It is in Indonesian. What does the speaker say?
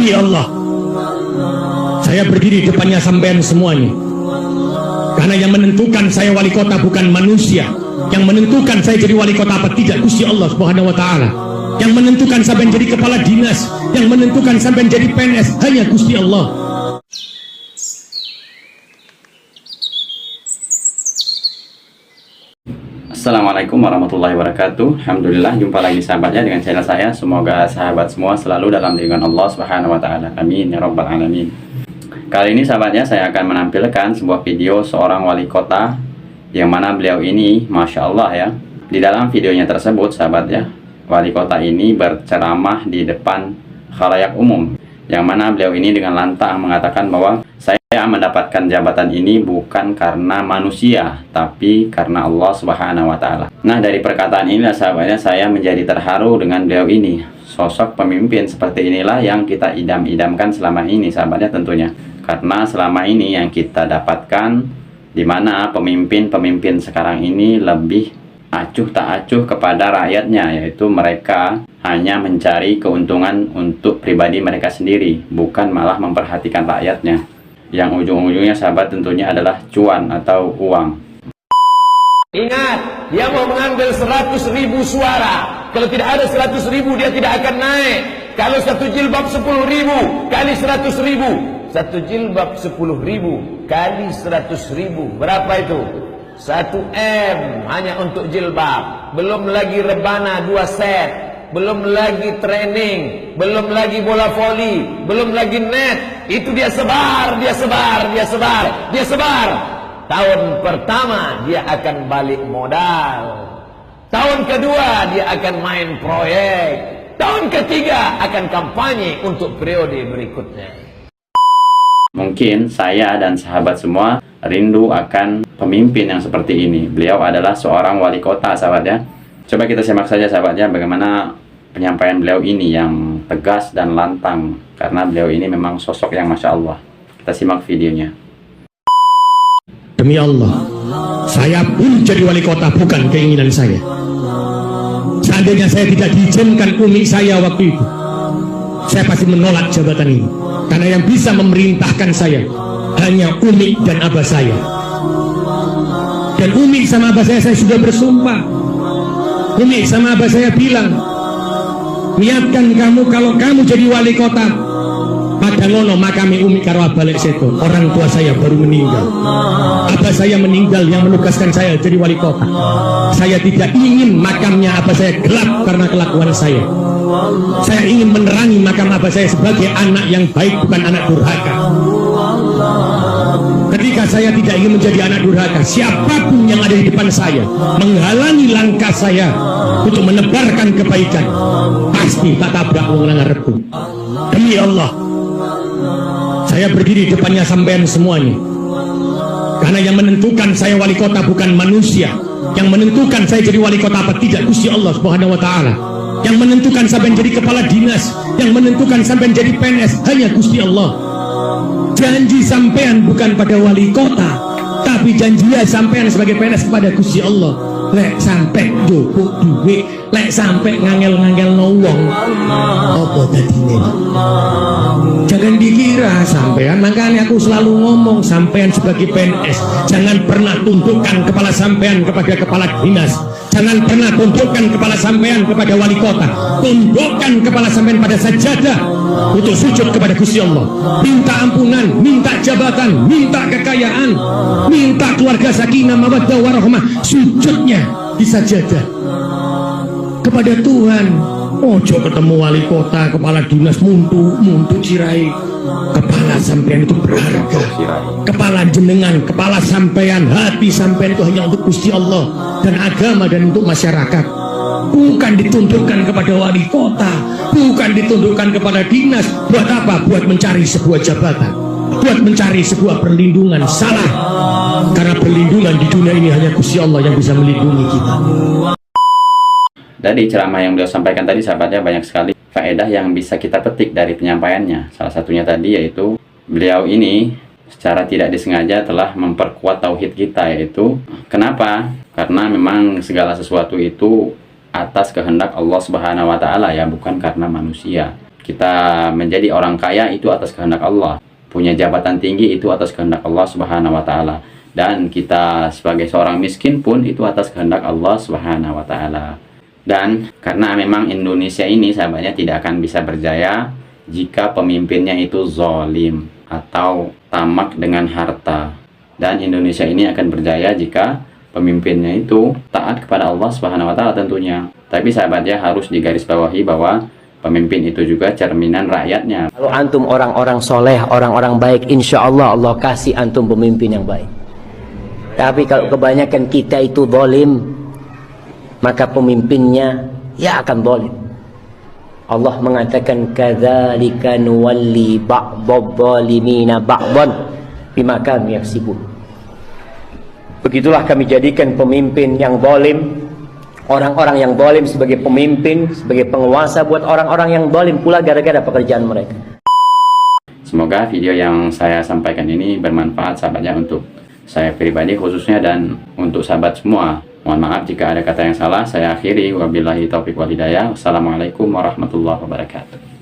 Demi Allah, saya berdiri depannya sampean semuanya. Karena yang menentukan saya wali kota bukan manusia. Yang menentukan saya jadi wali kota apa tidak, Gusti Allah Subhanahu wa taala. Yang menentukan sampean jadi kepala dinas, yang menentukan sampean jadi PNS hanya Gusti Allah. Assalamualaikum warahmatullahi wabarakatuh. Alhamdulillah, jumpa lagi sahabatnya dengan channel saya. Semoga sahabat semua selalu dalam lindungan Allah Subhanahu wa taala. Amin ya rabbal alamin. Kali ini sahabatnya saya akan menampilkan sebuah video seorang wali kota yang mana beliau ini Masya Allah ya. Di dalam videonya tersebut sahabatnya, wali kota ini berceramah di depan khalayak umum, yang mana beliau ini dengan lantang mengatakan bahwa saya mendapatkan jabatan ini bukan karena manusia, tapi karena Allah Subhanahu wa taala. Nah, dari perkataan inilah sahabatnya saya menjadi terharu dengan beliau ini. Sosok pemimpin seperti inilah yang kita idam-idamkan selama ini sahabatnya tentunya. Karena selama ini yang kita dapatkan, di mana pemimpin-pemimpin sekarang ini lebih acuh tak acuh kepada rakyatnya, yaitu mereka hanya mencari keuntungan untuk pribadi mereka sendiri, bukan malah memperhatikan rakyatnya, yang ujung-ujungnya sahabat tentunya adalah cuan atau uang. Ingat, dia mau mengambil 100.000 suara. Kalau tidak ada 100.000 dia tidak akan naik. Kalau satu jilbab 10.000 kali 100.000, satu jilbab 10.000 kali 100.000, berapa itu? 1 M hanya untuk jilbab. Belum lagi rebana 2 set, belum lagi training, belum lagi bola voli, belum lagi net. Itu dia sebar. Tahun pertama dia akan balik modal, tahun kedua dia akan main proyek, tahun ketiga akan kampanye untuk periode berikutnya. Mungkin saya dan sahabat semua rindu akan pemimpin yang seperti ini. Beliau adalah seorang wali kota sahabatnya. Coba kita simak saja sahabatnya bagaimana penyampaian beliau ini yang tegas dan lantang, karena beliau ini memang sosok yang Masya Allah. Kita simak videonya. Demi Allah, saya pun jadi wali kota bukan keinginan saya. Seandainya saya tidak diizinkan umi saya waktu itu, saya pasti menolak jabatan ini. Karena yang bisa memerintahkan saya hanya umi dan abah saya. Dan umi sama abah saya sudah bersumpah. Umi sama abah saya bilang, niatkan kamu kalau kamu jadi wali kota pada ngono makami umi karo balik seto. Orang tua saya baru meninggal, abah saya meninggal yang menugaskan saya jadi wali kota. Saya tidak ingin makamnya abah saya gelap karena kelakuan saya. Saya ingin menerangi makam abah saya sebagai anak yang baik, bukan anak durhaka. Ketika saya tidak ingin menjadi anak durhaka, siapapun yang ada di depan saya menghalangi langkah saya untuk menebarkan kebaikan, pasti tak tabrak wong langar rebu. Demi Allah, saya berdiri depannya sampean semuanya. Karena yang menentukan saya wali kota bukan manusia. Yang menentukan saya jadi wali kota apa tidak, Gusti Allah Subhanahu wa taala. Yang menentukan sampean jadi kepala dinas, yang menentukan sampean jadi PNS hanya Gusti Allah. Janji sampean bukan pada wali kota, tapi janjinya sampean sebagai PNS kepada Gusti Allah. Lek sampai jupuk duit, lek sampai ngangel-ngangel wong, apa dadine? Jangan dikira sampean, makanya aku selalu ngomong sampean sebagai PNS jangan pernah tundukkan kepala sampean kepada kepala dinas. Jangan pernah tundukkan kepala sampean kepada wali kota. Tundukkan kepala sampean pada sajadah untuk sujud kepada Gusti Allah. Minta ampunan, minta jabatan, minta kekayaan, minta keluarga sakinah mawaddah warahmah. Sujudnya di sajadah kepada Tuhan. Ojo ketemu wali kota, kepala dinas muntu cirai. Kepala sampean itu berharga. Kepala jenengan, kepala sampean, hati sampean itu hanya untuk Gusti Allah dan agama dan untuk masyarakat. Bukan ditundukkan kepada wali kota, bukan ditundukkan kepada dinas. Buat apa? Buat mencari sebuah jabatan, buat mencari sebuah perlindungan. Salah. Karena perlindungan di dunia ini hanya Gusti Allah yang bisa melindungi kita. Dari ceramah yang beliau sampaikan tadi sahabatnya banyak sekali faedah yang bisa kita petik dari penyampaiannya. Salah satunya tadi yaitu beliau ini secara tidak disengaja telah memperkuat tauhid kita, yaitu kenapa? Karena memang segala sesuatu itu atas kehendak Allah Subhanahu wa taala ya, bukan karena manusia. Kita menjadi orang kaya itu atas kehendak Allah, punya jabatan tinggi itu atas kehendak Allah Subhanahu wa taala, dan kita sebagai seorang miskin pun itu atas kehendak Allah Subhanahu wa taala. Dan karena memang Indonesia ini sahabatnya tidak akan bisa berjaya jika pemimpinnya itu zalim atau tamak dengan harta. Dan Indonesia ini akan berjaya jika pemimpinnya itu taat kepada Allah Subhanahu wa taala tentunya. Tapi sahabatnya harus digarisbawahi bahwa pemimpin itu juga cerminan rakyatnya. Kalau antum orang-orang soleh, orang-orang baik, insya Allah Allah kasih antum pemimpin yang baik. Tapi kalau kebanyakan kita itu zalim, maka pemimpinnya ya akan zalim. Allah mengatakan kadzalika nuwalli ba'dadh-dhalimina ba'dhan bima kanu yaksibun. Begitulah kami jadikan pemimpin yang zalim, orang-orang yang zalim sebagai pemimpin, sebagai penguasa buat orang-orang yang zalim pula gara-gara pekerjaan mereka. Semoga video yang saya sampaikan ini bermanfaat sahabatnya untuk saya pribadi khususnya dan untuk sahabat semua. Mohon maaf jika ada kata yang salah. Saya akhiri, wabillahi taufiq wal hidayah. Wassalamualaikum warahmatullahi wabarakatuh.